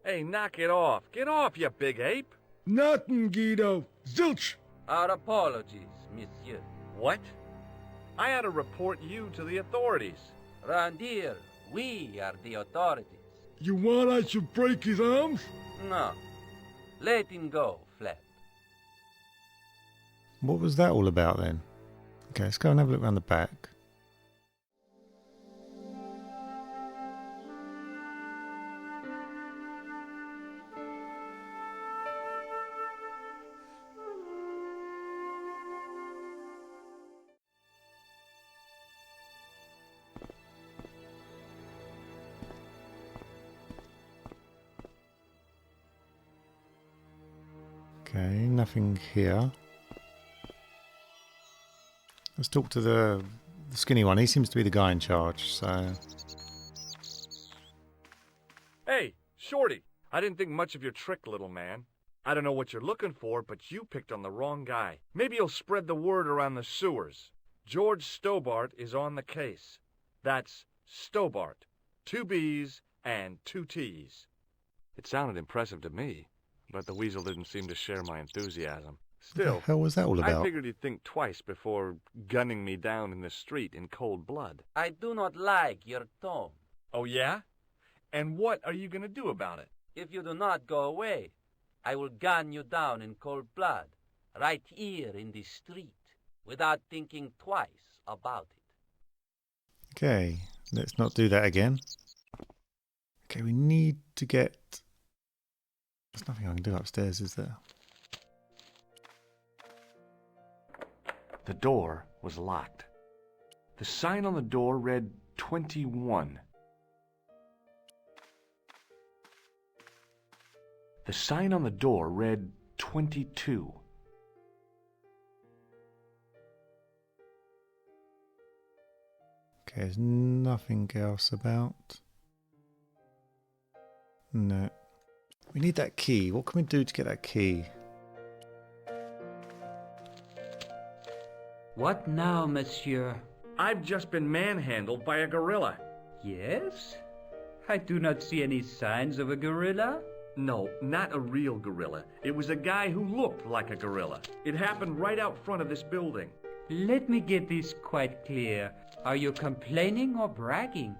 Hey, knock it off. Get off, you big ape. Nothing, Guido. Zilch! Our apologies, monsieur. What? I had to report you to the authorities. Round here, we are the authorities. You want I should break his arms? No. Let him go, Flap. What was that all about then? Okay, let's go and have a look around the back. Okay, nothing here. Let's talk to the skinny one. He seems to be the guy in charge, so... Hey, Shorty. I didn't think much of your trick, little man. I don't know what you're looking for, but you picked on the wrong guy. Maybe you'll spread the word around the sewers. George Stobart is on the case. That's Stobart. 2 B's and 2 T's. It sounded impressive to me, but the weasel didn't seem to share my enthusiasm. Still, what the hell was that all about? I figured he'd think twice before gunning me down in the street in cold blood. I do not like your tone. Oh, yeah? And what are you going to do about it? If you do not go away, I will gun you down in cold blood, right here in the street, without thinking twice about it. Okay, let's not do that again. Okay, we need to get... There's nothing I can do upstairs, is there? The door was locked. The sign on the door read 21. The sign on the door read 22. Okay, there's nothing else about. No. We need that key. What can we do to get that key? What now, monsieur? I've just been manhandled by a gorilla. Yes? I do not see any signs of a gorilla. No, not a real gorilla. It was a guy who looked like a gorilla. It happened right out front of this building. Let me get this quite clear. Are you complaining or bragging?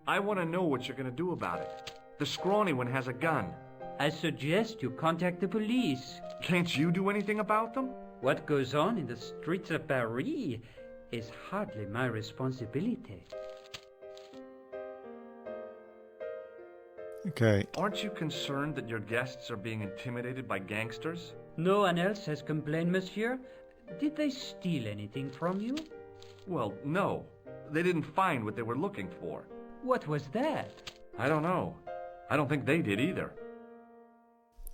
I want to know what you're going to do about it. The scrawny one has a gun. I suggest you contact the police. Can't you do anything about them? What goes on in the streets of Paris is hardly my responsibility. Okay. Aren't you concerned that your guests are being intimidated by gangsters? No one else has complained, monsieur? Did they steal anything from you? Well, no. They didn't find what they were looking for. What was that? I don't know. I don't think they did either.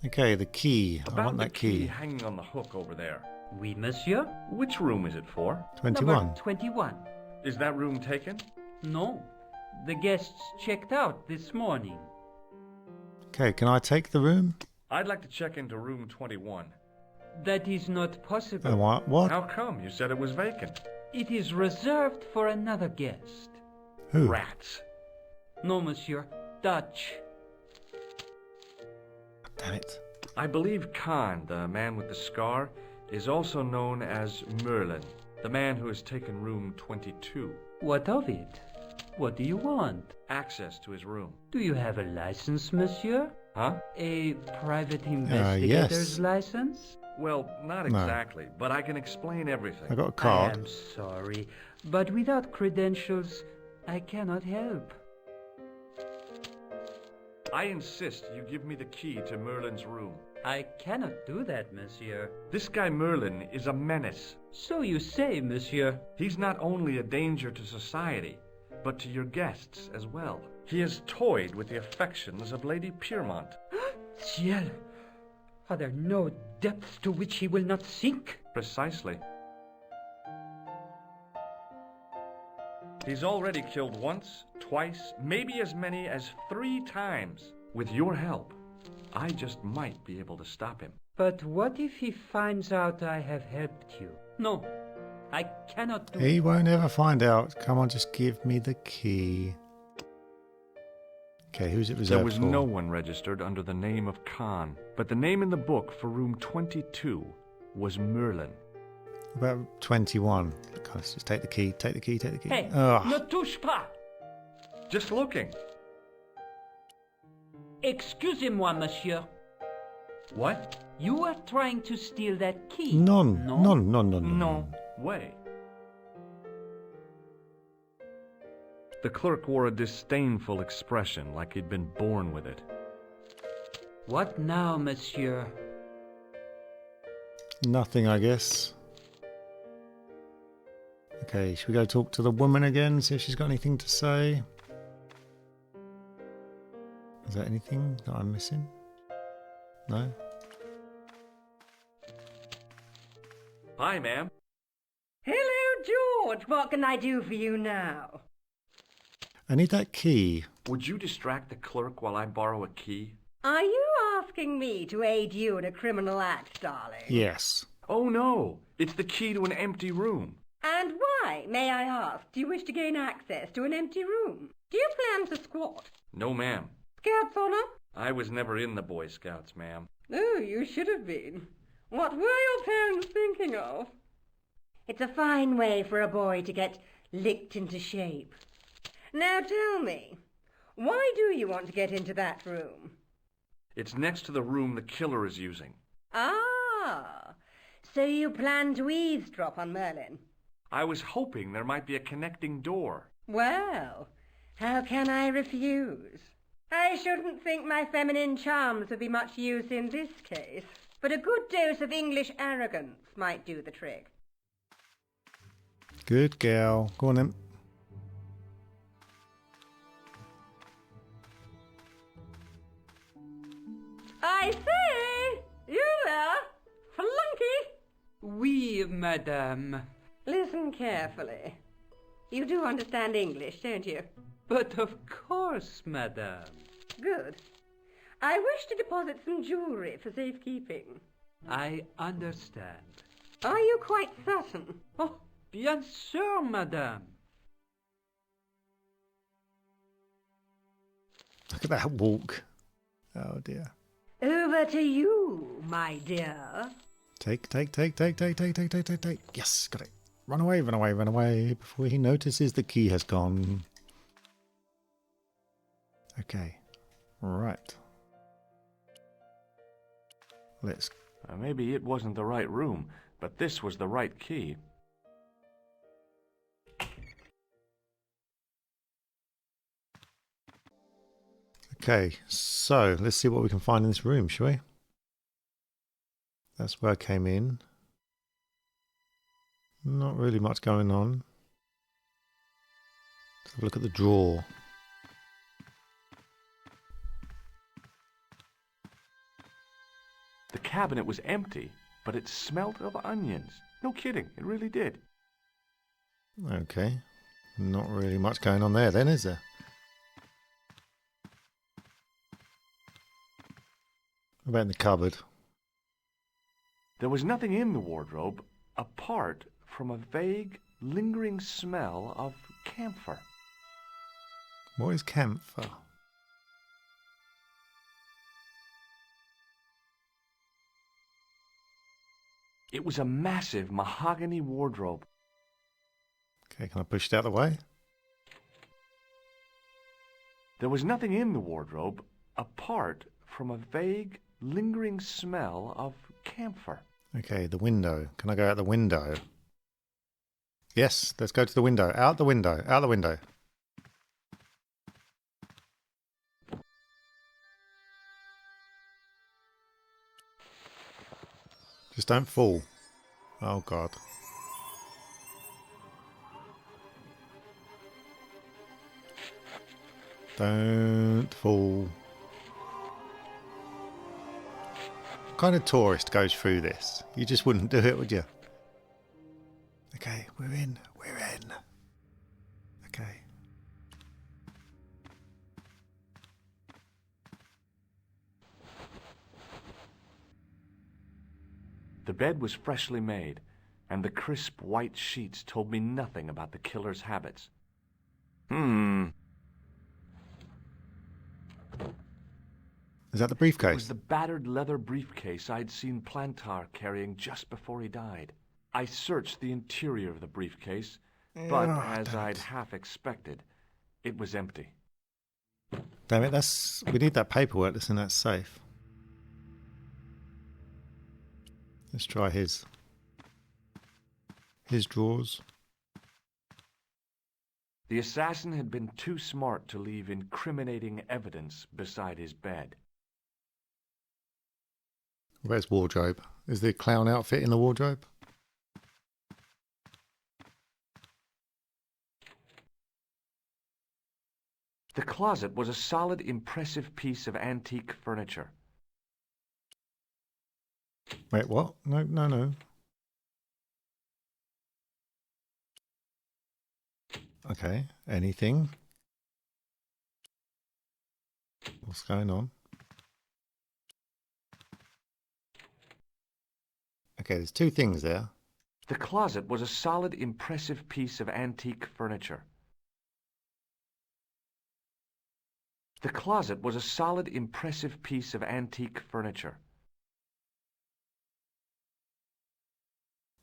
Okay, the key. I About want the that key. hanging on the hook over there. Oui, monsieur. Which room is it for? 21. Number 21. Is that room taken? No. The guests checked out this morning. Okay, can I take the room? I'd like to check into room 21. That is not possible. Oh, what? How come? You said it was vacant. It is reserved for another guest. Who? Rats. No, monsieur. Dutch. Damn it. I believe Khan, the man with the scar, is also known as Merlin, the man who has taken room 22. What of it? What do you want? Access to his room. Do you have a license, monsieur? Huh? A private investigator's yes. license? Well, not No. exactly, but I can explain everything. I got a I card. am sorry, but without credentials, I cannot help. I insist you give me the key to Merlin's room. I cannot do that, monsieur. This guy Merlin is a menace. So you say, monsieur. He's not only a danger to society, but to your guests as well. He has toyed with the affections of Lady Piermont. Ciel! Are there no depths to which he will not sink? Precisely. He's already killed once, twice, maybe as many as 3 times. With your help, I just might be able to stop him. But what if he finds out I have helped you? No, I cannot do He won't ever find out. Come on, just give me the key. Okay, who's it There reserved was for? no one registered under the name of Khan, but the name in the book for room 22 was Merlin. About 21. Look, let's just take the key, take the key, take the key. Hey, Oh, ne touche pas! Just looking. Excusez-moi, monsieur. What? You are trying to steal that key. none. No? No way. The clerk wore a disdainful expression, like he'd been born with it. What now, monsieur? Nothing, I guess. Okay, should we go talk to the woman again, see if she's got anything to say? Is there anything that I'm missing? No? Hi, ma'am. Hello, George. What can I do for you now? I need that key. Would you distract the clerk while I borrow a key? Are you asking me to aid you in a criminal act, darling? Yes. Oh, no. It's the key to an empty room. And why, may I ask, do you wish to gain access to an empty room? Do you plan to squat? No, ma'am. Scouts honor? I was never in the Boy Scouts, ma'am. Oh, you should have been. What were your parents thinking of? It's a fine way for a boy to get licked into shape. Now tell me, why do you want to get into that room? It's next to the room the killer is using. Ah, so you plan to eavesdrop on Merlin? I was hoping there might be a connecting door. Well, how can I refuse? I shouldn't think my feminine charms would be much use in this case, but a good dose of English arrogance might do the trick. Good girl. Go on then. I say, you there, flunky? Oui, madame. Listen carefully. You do understand English, don't you? But of course, madame. Good. I wish to deposit some jewellery for safekeeping. I understand. Are you quite certain? Oh, bien sûr, madame. Look at that walk. Oh dear. Over to you, my dear. Take. Yes, got it. Run away before he notices the key has gone. Okay. Right. Let's... Maybe it wasn't the right room, but this was the right key. Okay, so let's see what we can find in this room, shall we? That's where I came in. Not really much going on. Let's have a look at the drawer. The cabinet was empty, but it smelt of onions. No kidding, it really did. Okay. Not really much going on there then, is there? What about in the cupboard? There was nothing in the wardrobe apart from a vague, lingering smell of camphor. What is camphor? It was a massive mahogany wardrobe. Okay, can I push it out of the way? There was nothing in the wardrobe apart from a vague, lingering smell of camphor. Okay, the window. Can I go out the window? Yes, let's go to the window. Out the window. Out the window. Just don't fall. Oh, God. Don't fall. What kind of tourist goes through this? You just wouldn't do it, would you? Okay, we're in. We're in. Okay. The bed was freshly made, and the crisp white sheets told me nothing about the killer's habits. Is that the It was briefcase? the battered leather briefcase I'd seen Plantar carrying just before he died. I searched the interior of the briefcase, but Oh, as damn I'd it. half expected, it was empty. Damn it, we need that paperwork that's in that safe. Let's try his drawers. The assassin had been too smart to leave incriminating evidence beside his bed. Where's wardrobe? Is the clown outfit in the wardrobe? The closet was a solid, impressive piece of antique furniture. Wait, what? No, no, no. Okay, anything? What's going on? Okay, there's two things there. The closet was a solid, impressive piece of antique furniture. The closet was a solid, impressive piece of antique furniture.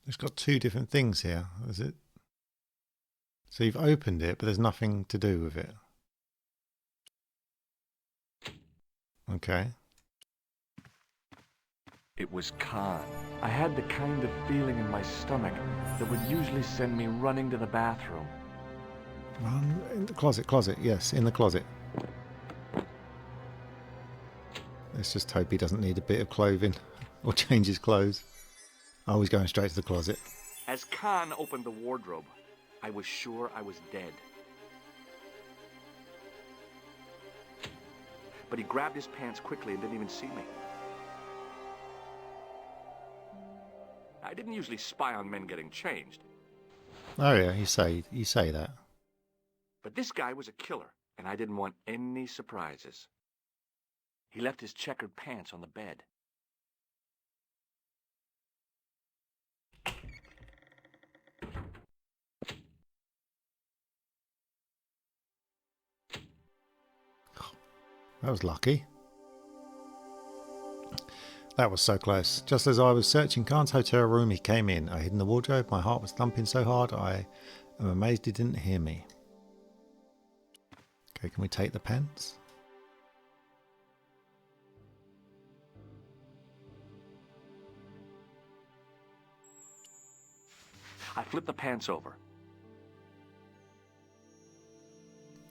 It's got two different things here, is it? So you've opened it, but there's nothing to do with it. Okay. It was Khan. I had the kind of feeling in my stomach that would usually send me running to the bathroom. Run in the closet, yes, in the closet. Let's just hope he doesn't need a bit of clothing or change his clothes. Oh, he's going straight to the closet. As Khan opened the wardrobe, I was sure I was dead. But he grabbed his pants quickly and didn't even see me. I didn't usually spy on men getting changed, Oh yeah, you say that. but this guy was a killer, and I didn't want any surprises. He left his checkered pants on the bed. That was lucky. That was so close. Just as I was searching Khan's hotel room, he came in. I hid in the wardrobe. My heart was thumping so hard, I am amazed he didn't hear me. Okay, can we take the pants? I flipped the pants over.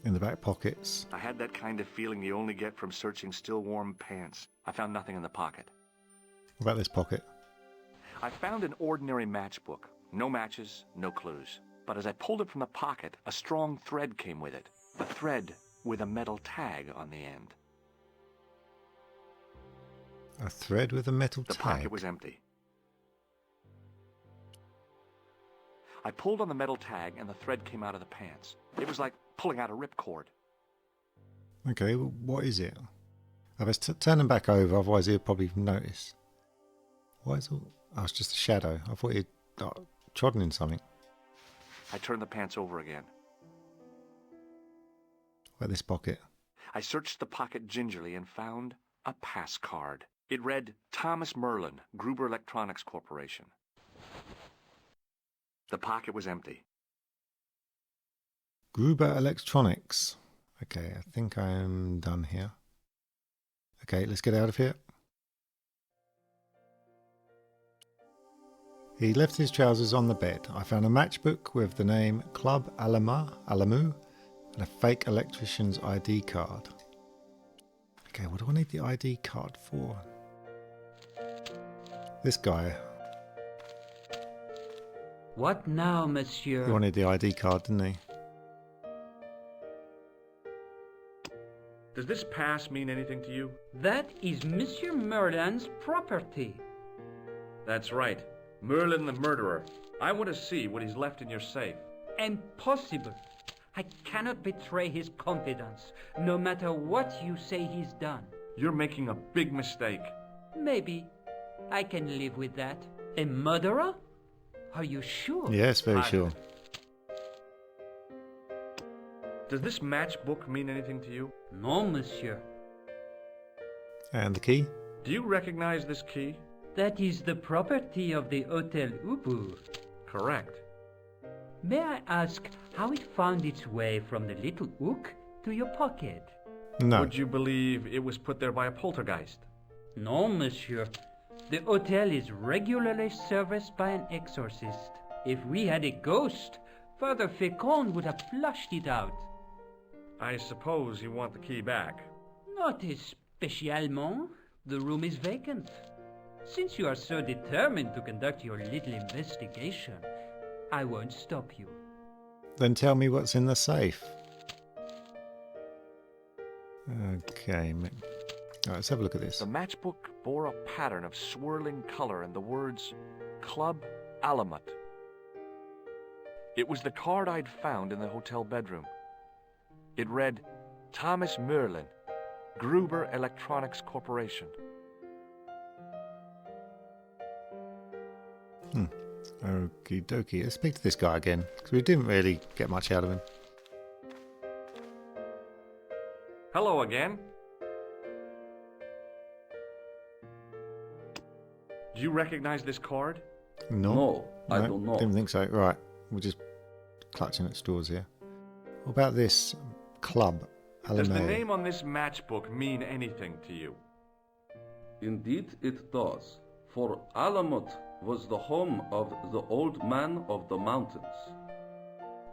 In the back pockets. I had that kind of feeling you only get from searching still warm pants. I found nothing in the pocket. What about this pocket? I found an ordinary matchbook. No matches, no clues. But as I pulled it from the pocket, a strong thread came with it. A thread with a metal tag on the end. A thread with a metal The tag. pocket was empty. I pulled on the metal tag and the thread came out of the pants. It was like pulling out a ripcord. Okay, well, what is it? I best turn them back over, otherwise he'll probably notice. Why is all... Oh, it's just a shadow. I thought he'd trodden in something. I turned the pants over again. What about this pocket? I searched the pocket gingerly and found a pass card. It read, Thomas Merlin, Gruber Electronics Corporation. The pocket was empty. Gruber Electronics. Okay, I think I am done here. Okay, let's get out of here. He left his trousers on the bed. I found a matchbook with the name Club Alamu and a fake electrician's ID card. Okay, what do I need the ID card for? This guy. What now, monsieur? He wanted the ID card, didn't he? Does this pass mean anything to you? That is Monsieur Merlin's property. That's right. Merlin the murderer. I want to see what he's left in your safe. Impossible. I cannot betray his confidence, no matter what you say he's done. You're making a big mistake. Maybe. I can live with that. A murderer? Are you sure? Yes, very sure. Does this matchbook mean anything to you? No, monsieur. And the key? Do you recognize this key? That is the property of the Hotel Ubu. Correct. May I ask how it found its way from the little hook to your pocket? No. Would you believe it was put there by a poltergeist? No, monsieur. The hotel is regularly serviced by an exorcist. If we had a ghost, Father Fécond would have flushed it out. I suppose you want the key back. Not spécialement. The room is vacant. Since you are so determined to conduct your little investigation, I won't stop you. Then tell me what's in the safe. Okay. Alright, let's have a look at this. The matchbook bore a pattern of swirling color and the words Club Alamut. It was the card I'd found in the hotel bedroom. It read, Thomas Merlin, Gruber Electronics Corporation. Okie dokie. Let's speak to this guy again, because we didn't really get much out of him. Hello again. Do you recognize this card? No, I don't know. Didn't think so. Right, we're just clutching at straws here. What about this Club Does the Alamut? name on this matchbook mean anything to you? Indeed it does, for Alamut was the home of the Old Man of the Mountains.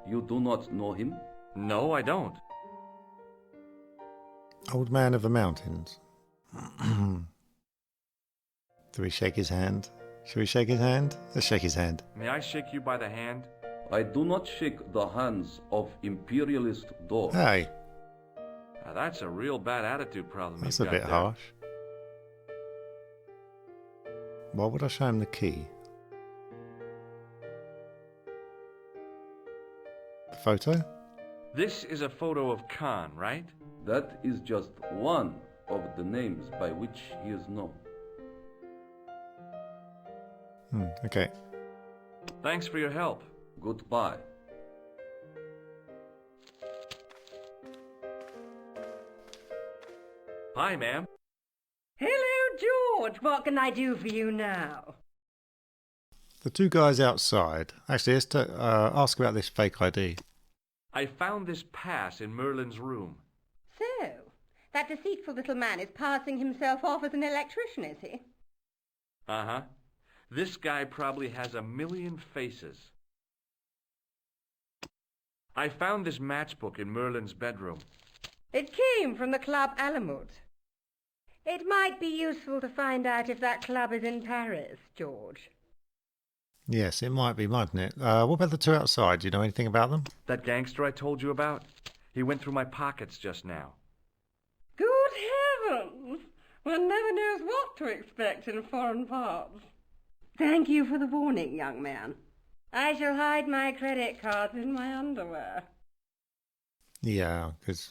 You do not know him? No, I don't. Old Man of the Mountains. Do we shake his hand? Shall we shake his hand? Let's shake his hand. May I shake you by the hand? I do not shake the hands of imperialist dogs. Hey, Now, that's a real bad attitude problem that's a you've got bit there. harsh. Why would I show him the key? The photo? This is a photo of Khan, right? That is just one of the names by which he is known. Okay. Thanks for your help. Goodbye. Hi, ma'am. Hello, George. What can I do for you now? The two guys outside. Actually, let's ask about this fake ID. I found this pass in Merlin's room. So, that deceitful little man is passing himself off as an electrician, is he? Uh-huh. This guy probably has a million faces. I found this matchbook in Merlin's bedroom. It came from the Club Alamut. It might be useful to find out if that club is in Paris, George. Yes, it might be, mightn't it? What about the two outside? Do you know anything about them? That gangster I told you about? He went through my pockets just now. Good heavens! One never knows what to expect in foreign parts. Thank you for the warning, young man. I shall hide my credit cards in my underwear. Yeah, because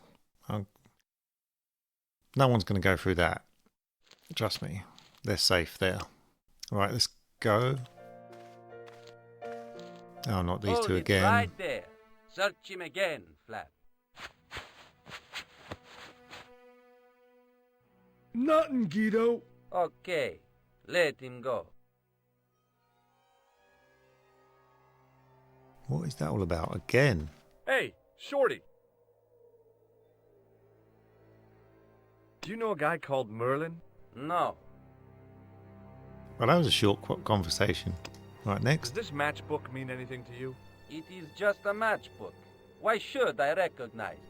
no one's going to go through that. Trust me. They're safe there. All right, let's go. Oh, not these Hold two it again. right there. Search him again, Flap. Nothing, Guido. Okay, let him go. What is that all about again? Hey, Shorty! Do you know a guy called Merlin? No. Well, that was a short conversation. Right, Does next. this matchbook mean anything to you? It is just a matchbook. Why should I recognize it?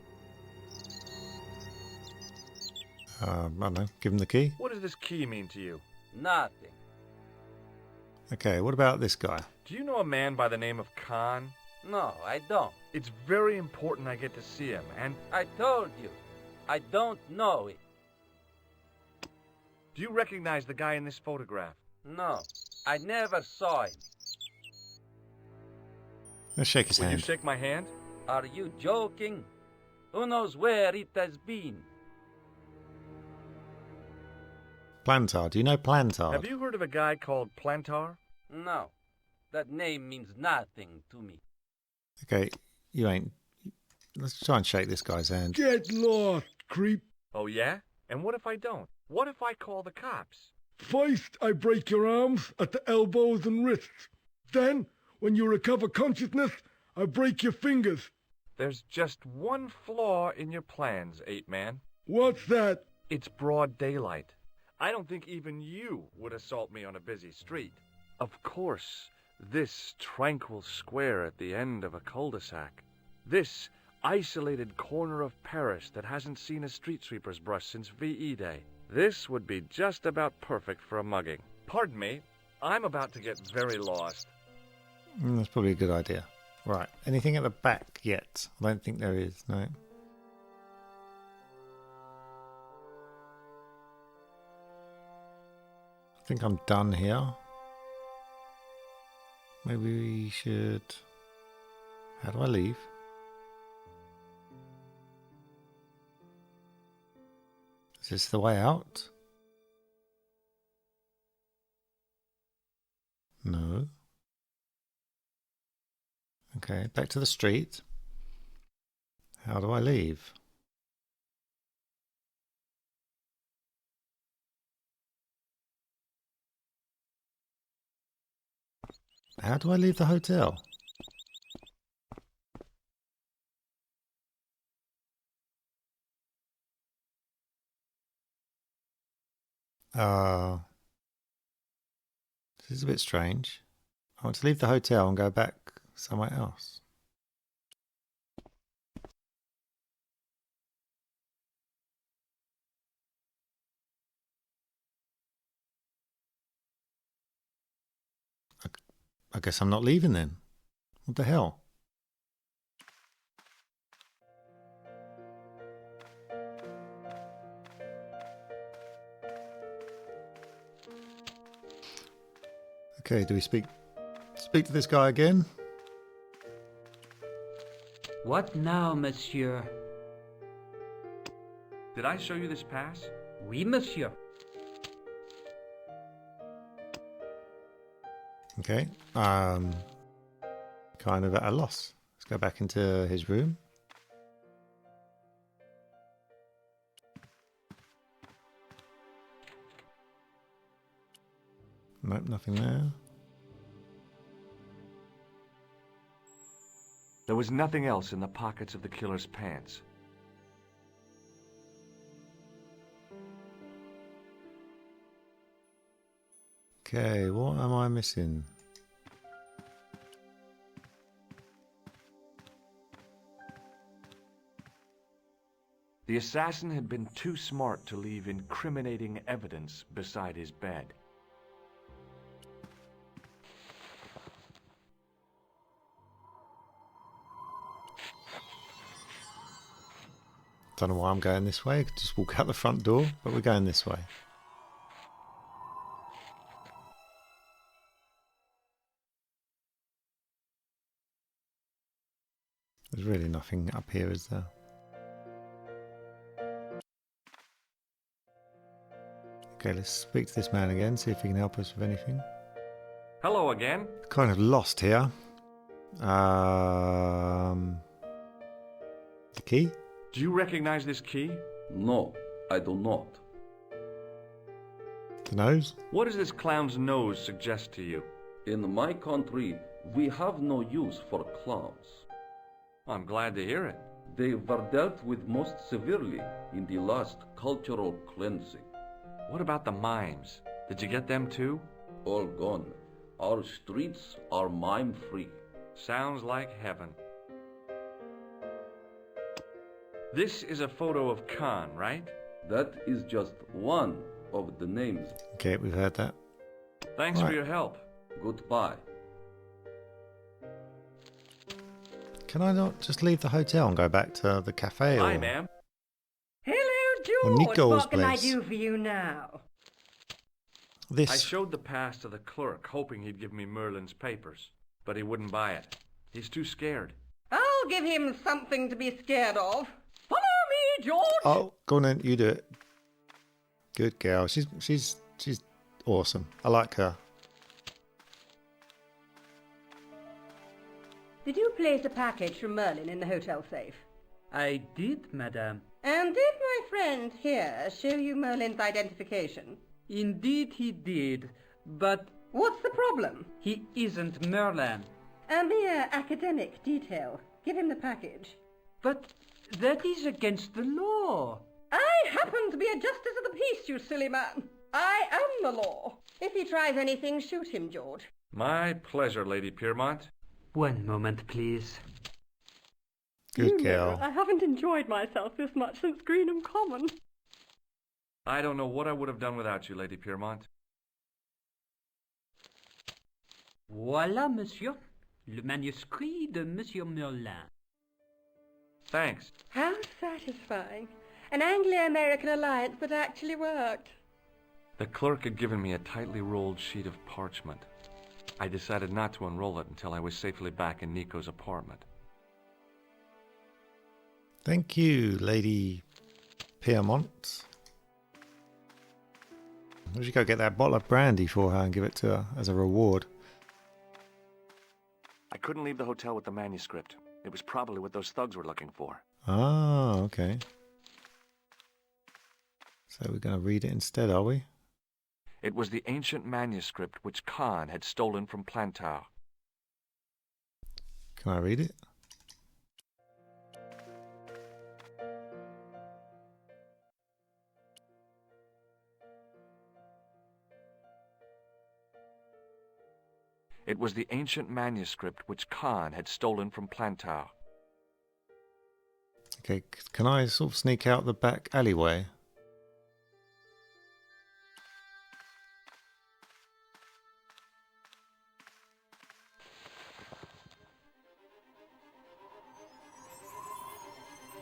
I don't know. Give him the key. What does this key mean to you? Nothing. Okay, what about this guy? Do you know a man by the name of Khan? No, I don't. It's very important I get to see him, and I told you. I don't know it. do you recognize the guy in this photograph? No, I never saw him. Let's shake his Will you hand. shake my hand? Are you joking? Who knows where it has been? Plantar. Do you know Plantar? Have you heard of a guy called Plantar? No, that name means nothing to me. Okay, you ain't. Let's try and shake this guy's hand. Get lost, creep. Oh, yeah? And what if I don't? What if I call the cops? First, I break your arms at the elbows and wrists. Then, when you recover consciousness, I break your fingers. There's just one flaw in your plans, Ape-Man. What's that? It's broad daylight. I don't think even you would assault me on a busy street. Of course, this tranquil square at the end of a cul-de-sac. This isolated corner of Paris that hasn't seen a street sweeper's brush since VE Day. This would be just about perfect for a mugging. Pardon me, I'm about to get very lost. That's probably a good idea. Right, anything at the back yet? I don't think there is, no. I think I'm done here. Maybe we should... How do I leave? Is this the way out? No. Okay, back to the street. How do I leave? How do I leave the hotel? This is a bit strange. I want to leave the hotel and go back somewhere else. I guess I'm not leaving then. What the hell? Okay, do we speak to this guy again? What now, monsieur? Did I show you this pass? Oui, monsieur. Okay, kind of at a loss. Let's go back into his room. Nope, nothing there. There was nothing else in the pockets of the killer's pants. Okay, what am I missing? The assassin had been too smart to leave incriminating evidence beside his bed. Don't know why I'm going this way. I could just walk out the front door, but we're going this way. There's really nothing up here, is there? Okay, let's speak to this man again, see if he can help us with anything. Hello again. Kind of lost here. The key? Do you recognize this key? No, I do not. The nose? What does this clown's nose suggest to you? In my country, we have no use for clowns. I'm glad to hear it. They were dealt with most severely in the last cultural cleansing. What about the mimes? Did you get them too? All gone. Our streets are mime-free. Sounds like heaven. This is a photo of Khan, right? That is just one of the names. Okay, we've heard that. Thanks for your help. Goodbye. Can I not just leave the hotel and go back to the cafe? Hi, or... ma'am. Hello, Or George. Nico's What can I place. do for you now? This. I showed the pass to the clerk, hoping he'd give me Merlin's papers, but he wouldn't buy it. He's too scared. I'll give him something to be scared of. Follow me, George. Oh, go on then, you do it. Good girl. She's awesome. I like her. Did you place a package from Merlin in the hotel safe? I did, madame. And did my friend here show you Merlin's identification? Indeed he did, but What's the problem? he isn't Merlin. A mere academic detail. Give him the package. But that is against the law. I happen to be a justice of the peace, you silly man. I am the law. If he tries anything, shoot him, George. My pleasure, Lady Piermont. One moment, please. Good girl. I haven't enjoyed myself this much since Greenham Common. I don't know what I would have done without you, Lady Piermont. Voilà, monsieur. Le manuscrit de Monsieur Merlin. Thanks. How satisfying. An Anglo-American alliance that actually worked. The clerk had given me a tightly rolled sheet of parchment. I decided not to unroll it until I was safely back in Nico's apartment. Thank you, Lady Piermont. We should go get that bottle of brandy for her and give it to her as a reward. I couldn't leave the hotel with the manuscript. It was probably what those thugs were looking for. Ah, okay. So we're going to read it instead, are we? It was the ancient manuscript which Khan had stolen from Plantow. Can I read it? It was the ancient manuscript which Khan had stolen from Plantow. Okay, can I sort of sneak out the back alleyway?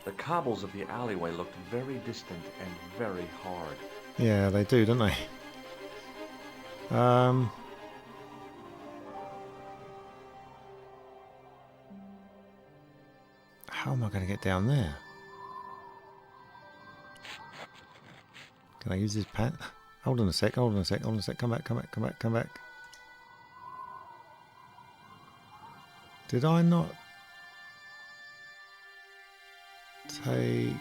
The cobbles of the alleyway looked very distant and very hard. Yeah, they do, don't they? How am I going to get down there? Can I use this pad? Hold on a sec, hold on a sec, hold on a sec. Come back, come back, come back, come back. Did I not take...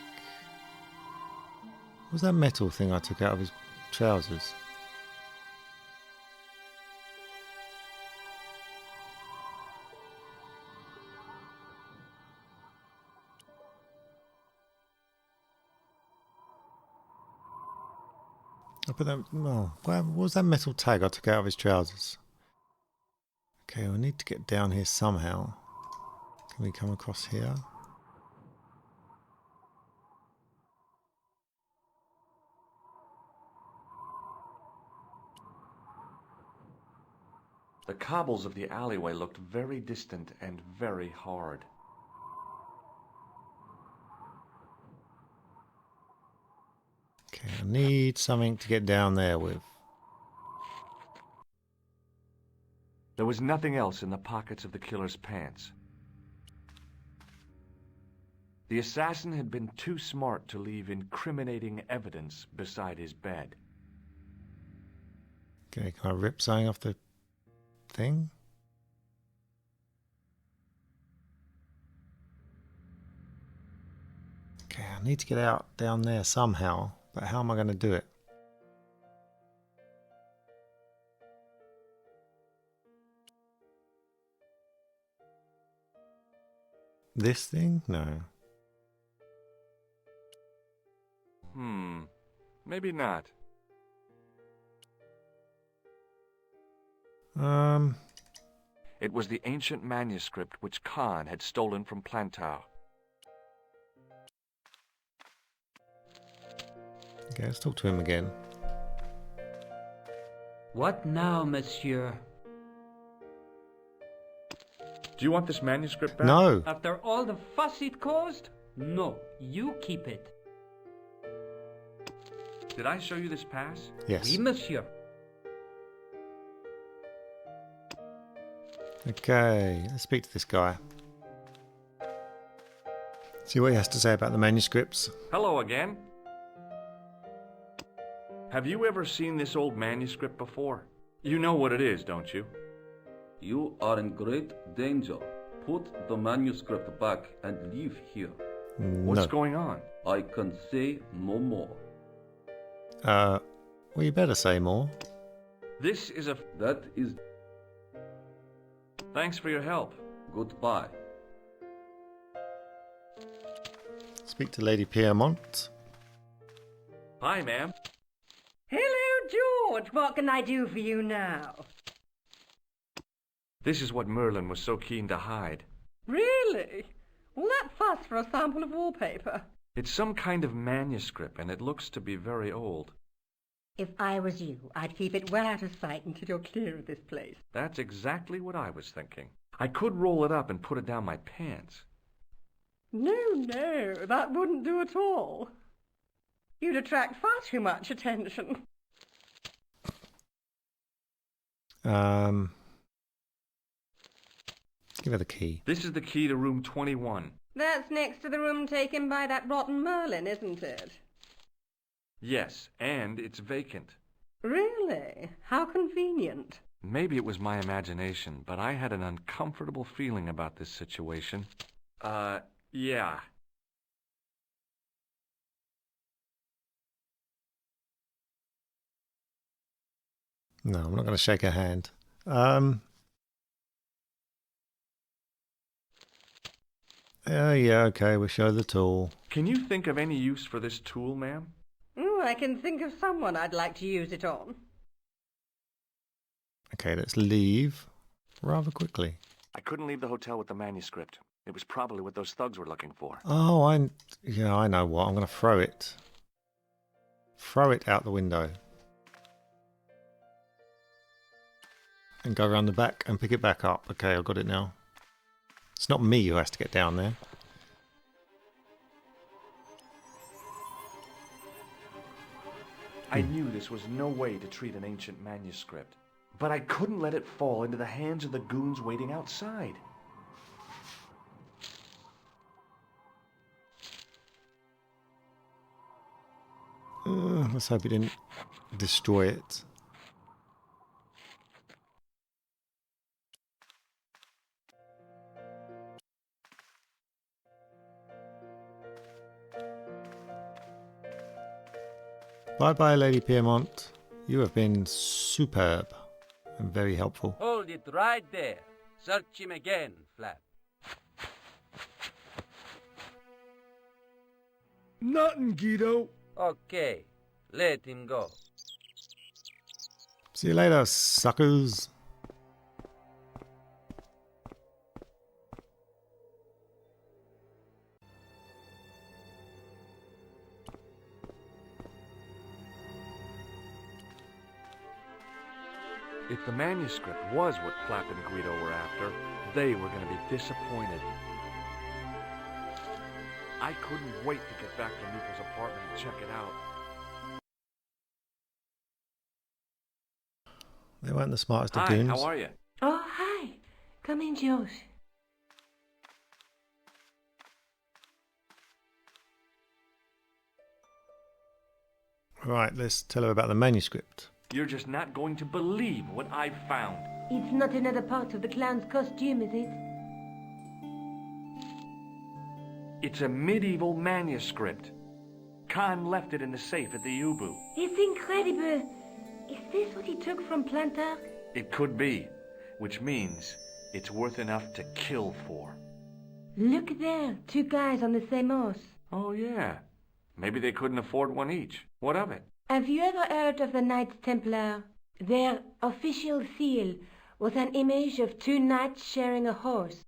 What was that metal thing I took out of his trousers? I put that... Oh, what was that metal tag I took out of his trousers? Okay, we need to get down here somehow. Can we come across here? The cobbles of the alleyway looked very distant and very hard. Okay, I need something to get down there with. There was nothing else in the pockets of the killer's pants. The assassin had been too smart to leave incriminating evidence beside his bed. Okay, can I rip something off the thing? Okay, I need to get out down there somehow, but how am I going to do it? This thing? No. Maybe not. It was the ancient manuscript which Khan had stolen from Plantow. Okay, let's talk to him again. What now, monsieur? Do you want this manuscript back? No! After all the fuss it caused? No, you keep it. Did I show you this pass? Yes. Oui, monsieur. Okay, let's speak to this guy. See what he has to say about the manuscripts. Hello again. Have you ever seen this old manuscript before? You know what it is, don't you? You are in great danger. Put the manuscript back and leave here. What's No. going on? I can say no more. Well, you better say more. This is a... That is Thanks for your help. goodbye. Speak to Lady Piermont. Hi, ma'am. Hello, George. What can I do for you now? This is what Merlin was so keen to hide. Really? Well, that fuss for a sample of wallpaper. It's some kind of manuscript, and it looks to be very old. If I was you, I'd keep it well out of sight until you're clear of this place. That's exactly what I was thinking. I could roll it up and put it down my pants. No, that wouldn't do at all. You'd attract far too much attention. Give her the key. This is the key to room 21. That's next to the room taken by that rotten Merlin, isn't it? Yes, and it's vacant. Really? How convenient. Maybe it was my imagination, but I had an uncomfortable feeling about this situation. Yeah. No, I'm not going to shake her hand. Yeah, okay, we'll show the tool. Can you think of any use for this tool, ma'am? I can think of someone I'd like to use it on. Okay, let's leave rather quickly. I couldn't leave the hotel with the manuscript. It was probably what those thugs were looking for. Oh, I know what. I'm going to throw it. Throw it out the window. And go around the back and pick it back up. Okay, I've got it now. It's not me who has to get down there. I knew this was no way to treat an ancient manuscript, but I couldn't let it fall into the hands of the goons waiting outside. Let's hope he didn't destroy it. Bye-bye, Lady Piermont. You have been superb and very helpful. Hold it right there. Search him again, Flap. Nothing, Guido. Okay, let him go. See you later, suckers. If the manuscript was what Flap and Guido were after, they were going to be disappointed. I couldn't wait to get back to Nico's apartment and check it out. They weren't the smartest of Hi, goons. how are you? Oh, hi. Come in, George. Right, let's tell her about the manuscript. You're just not going to believe what I found. It's not another part of the clown's costume, is it? It's a medieval manuscript. Khan left it in the safe at the U-Boot. It's incredible. Is this what he took from Plantar? It could be, which means it's worth enough to kill for. Look there, two guys on the same horse. Oh, yeah. Maybe they couldn't afford one each. What of it? Have you ever heard of the Knights Templar? Their official seal was an image of two knights sharing a horse.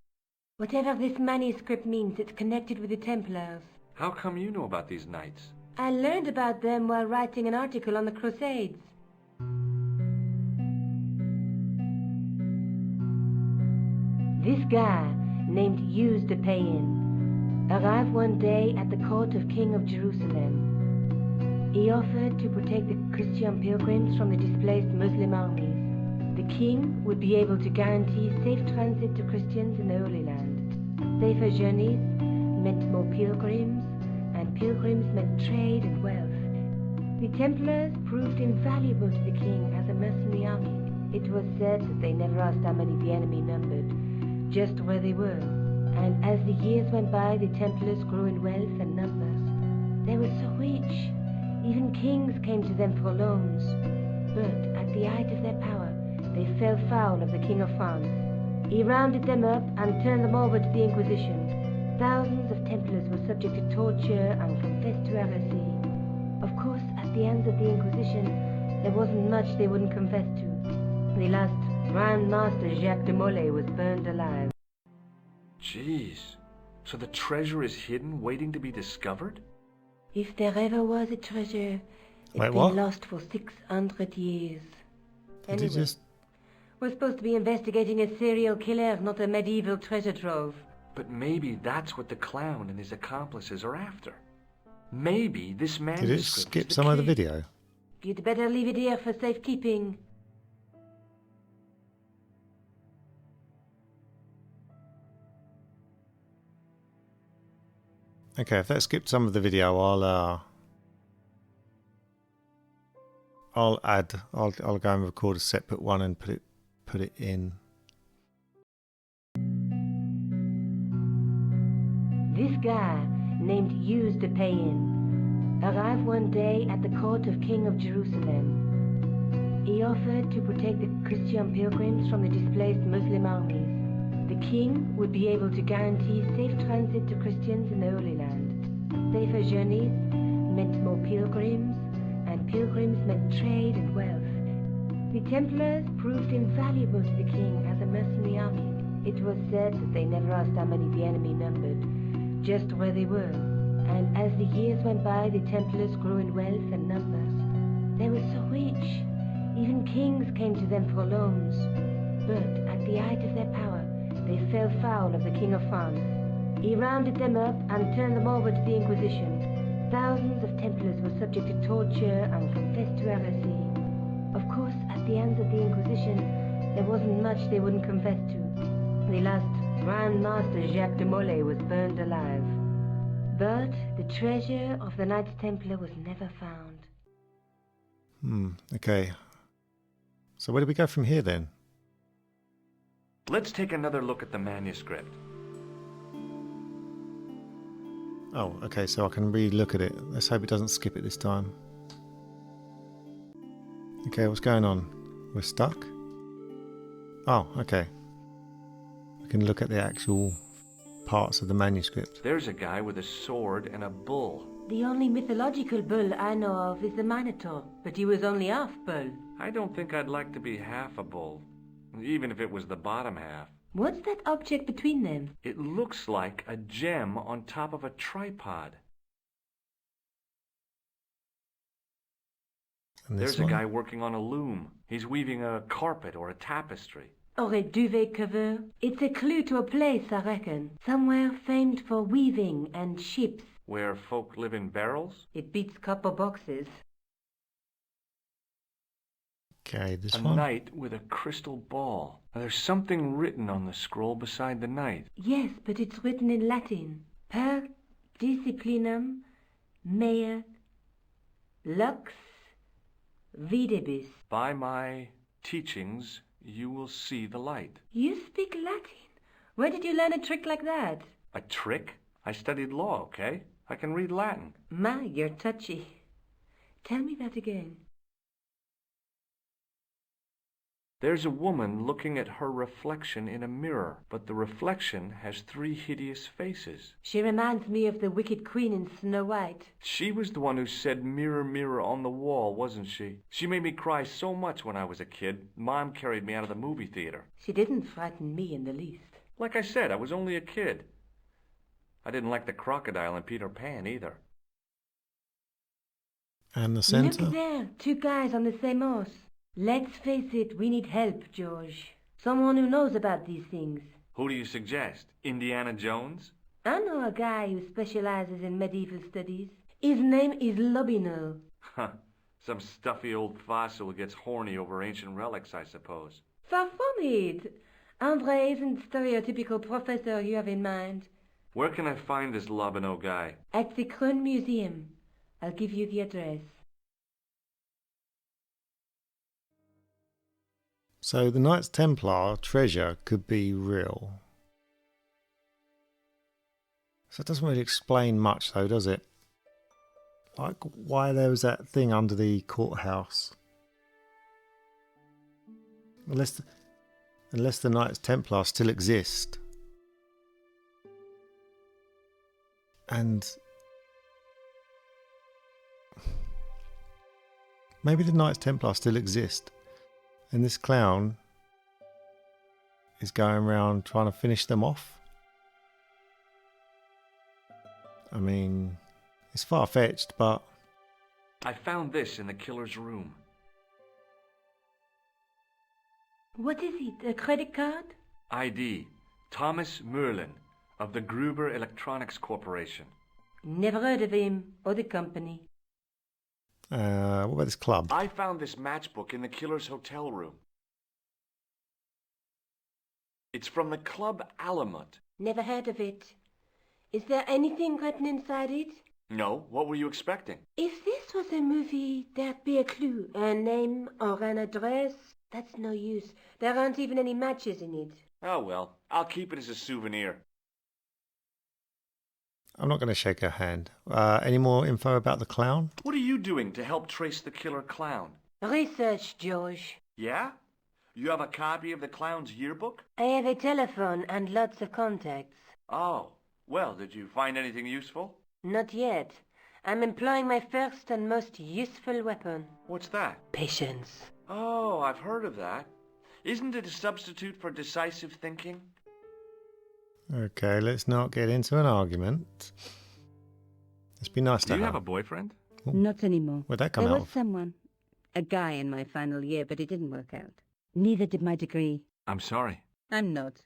Whatever this manuscript means, it's connected with the Templars. How come you know about these knights? I learned about them while writing an article on the Crusades. This guy, named Hughes de Payen, arrived one day at the court of King of Jerusalem. He offered to protect the Christian pilgrims from the displaced Muslim armies. The king would be able to guarantee safe transit to Christians in the Holy Land. Safer journeys meant more pilgrims, and pilgrims meant trade and wealth. The Templars proved invaluable to the king as a mercenary army. It was said that they never asked how many the enemy numbered, just where they were. And as the years went by, the Templars grew in wealth and numbers. They were so rich, even kings came to them for loans. But at the height of their power, they fell foul of the King of France. He rounded them up and turned them over to the Inquisition. Thousands of Templars were subject to torture and confessed to heresy. Of course, at the hands of the Inquisition, there wasn't much they wouldn't confess to. The last Grand Master Jacques de Molay was burned alive. Jeez. So the treasure is hidden, waiting to be discovered? If there ever was a treasure, it's Wait, been what? lost for 600 years. Did he just... We're supposed to be investigating a serial killer, not a medieval treasure trove. But maybe that's what the clown and his accomplices are after. Maybe this Did manuscript it is skip the some of the key. video? You'd better leave it here for safekeeping. Okay, if that skipped some of the video, I'll go and record a separate one and put it in. This guy, named Hughes de Payen, arrived one day at the court of King of Jerusalem. He offered to protect the Christian pilgrims from the displaced Muslim armies. The king would be able to guarantee safe transit to Christians in the Holy Land. Safer journeys meant more pilgrims, and pilgrims meant trade and wealth. The Templars proved invaluable to the king as a mercenary army. It was said that they never asked how many the enemy numbered, just where they were. And as the years went by, the Templars grew in wealth and numbers. They were so rich, even kings came to them for loans. But at the height of their power, they fell foul of the King of France. He rounded them up and turned them over to the Inquisition. Thousands of Templars were subject to torture and confessed to heresy. Of course, at the hands of the Inquisition, there wasn't much they wouldn't confess to. The last Grand Master Jacques de Molay was burned alive. But the treasure of the Knights Templar was never found. Okay. So where do we go from here then? Let's take another look at the manuscript. Oh, okay, so I can re-look at it. Let's hope it doesn't skip it this time. Okay, what's going on? We're stuck? Oh, okay. We can look at the actual parts of the manuscript. There's a guy with a sword and a bull. The only mythological bull I know of is the Minotaur, but he was only half bull. I don't think I'd like to be half a bull, even if it was the bottom half. What's that object between them? It looks like a gem on top of a tripod. And this There's a one? guy working on a loom. He's weaving a carpet or a tapestry. Or a duvet cover? It's a clue to a place, I reckon. Somewhere famed for weaving and ships. Where folk live in barrels? It beats copper boxes. Okay, this A one? knight with a crystal ball. Now, there's something written on the scroll beside the knight. Yes, but it's written in Latin. Per disciplinam mea lux videbis. By my teachings, you will see the light. You speak Latin? Where did you learn a trick like that? A trick? I studied law, okay? I can read Latin. My, you're touchy. Tell me that again. There's a woman looking at her reflection in a mirror, but the reflection has 3 hideous faces. She reminds me of the wicked queen in Snow White. She was the one who said, "Mirror, mirror on the wall," wasn't she? She made me cry so much when I was a kid. Mom carried me out of the movie theater. She didn't frighten me in the least. Like I said, I was only a kid. I didn't like the crocodile in Peter Pan either. And the centre? Look there, 2 guys on the same horse. Let's face it, we need help, George. Someone who knows about these things. Who do you suggest? Indiana Jones? I know a guy who specializes in medieval studies. His name is Lobino. Huh. Some stuffy old fossil who gets horny over ancient relics, I suppose. Far from it. Andre isn't the stereotypical professor you have in mind. Where can I find this Lobino guy? At the Krön Museum. I'll give you the address. So the Knights Templar treasure could be real. So it doesn't really explain much though, does it? Like why there was that thing under the courthouse. Unless the Knights Templar still exist. And maybe the Knights Templar still exist. And this clown is going around trying to finish them off. I mean, it's far-fetched, but... I found this in the killer's room. What is it? A credit card? ID, Thomas Merlin, of the Gruber Electronics Corporation. Never heard of him or the company. What about this club? I found this matchbook in the killer's hotel room. It's from the Club Alamut. Never heard of it. Is there anything written inside it? No, what were you expecting? If this was a movie, there'd be a clue, a name or an address. That's no use. There aren't even any matches in it. Oh well, I'll keep it as a souvenir. I'm not going to shake her hand. Any more info about the clown? What are you doing to help trace the killer clown? Research, George. Yeah? You have a copy of the clown's yearbook? I have a telephone and lots of contacts. Oh, well, did you find anything useful? Not yet. I'm employing my first and most useful weapon. What's that? Patience. Oh, I've heard of that. Isn't it a substitute for decisive thinking? Okay, let's not get into an argument. It's been nice to Do you have a boyfriend? Not anymore. Where'd that come There out was of? someone. A guy in my final year, but it didn't work out. Neither did my degree. I'm sorry. I'm not.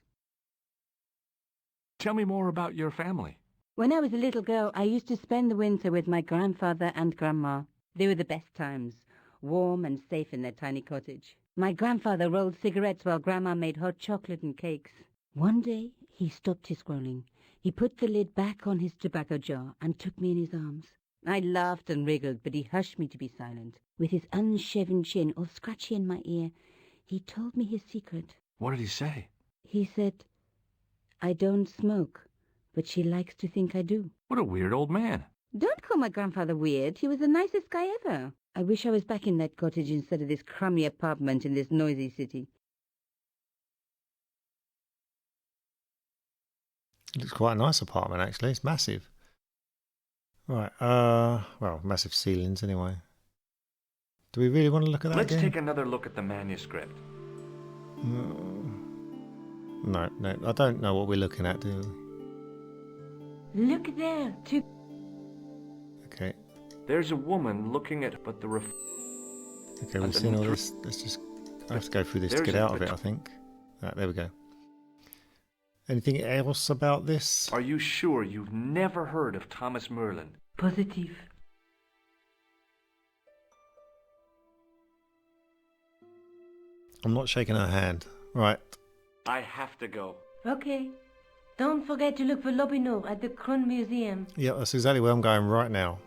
Tell me more about your family. When I was a little girl, I used to spend the winter with my grandfather and grandma. They were the best times, warm and safe in their tiny cottage. My grandfather rolled cigarettes while grandma made hot chocolate and cakes. One day, he stopped his scrolling. He put the lid back on his tobacco jar and took me in his arms. I laughed and wriggled, but he hushed me to be silent. With his unshaven chin all scratchy in my ear, he told me his secret. What did he say? He said, I don't smoke, but she likes to think I do. What a weird old man. Don't call my grandfather weird. He was the nicest guy ever. I wish I was back in that cottage instead of this crummy apartment in this noisy city. It looks quite a nice apartment, actually. It's massive. Right, well, massive ceilings anyway. Do we really want to look at that Let's again? take another look at the manuscript. No, I don't know what we're looking at, do we? Look there, two... Okay, There's a woman looking at, but the okay, we've seen all this. Let's just... I have to go through this to There's get a out of it, I think. Right, there we go. Anything else about this? Are you sure you've never heard of Thomas Merlin? Positive. I'm not shaking her hand. Right. I have to go. Okay. Don't forget to look for Lobinor at the Kron Museum. Yeah, that's exactly where I'm going right now.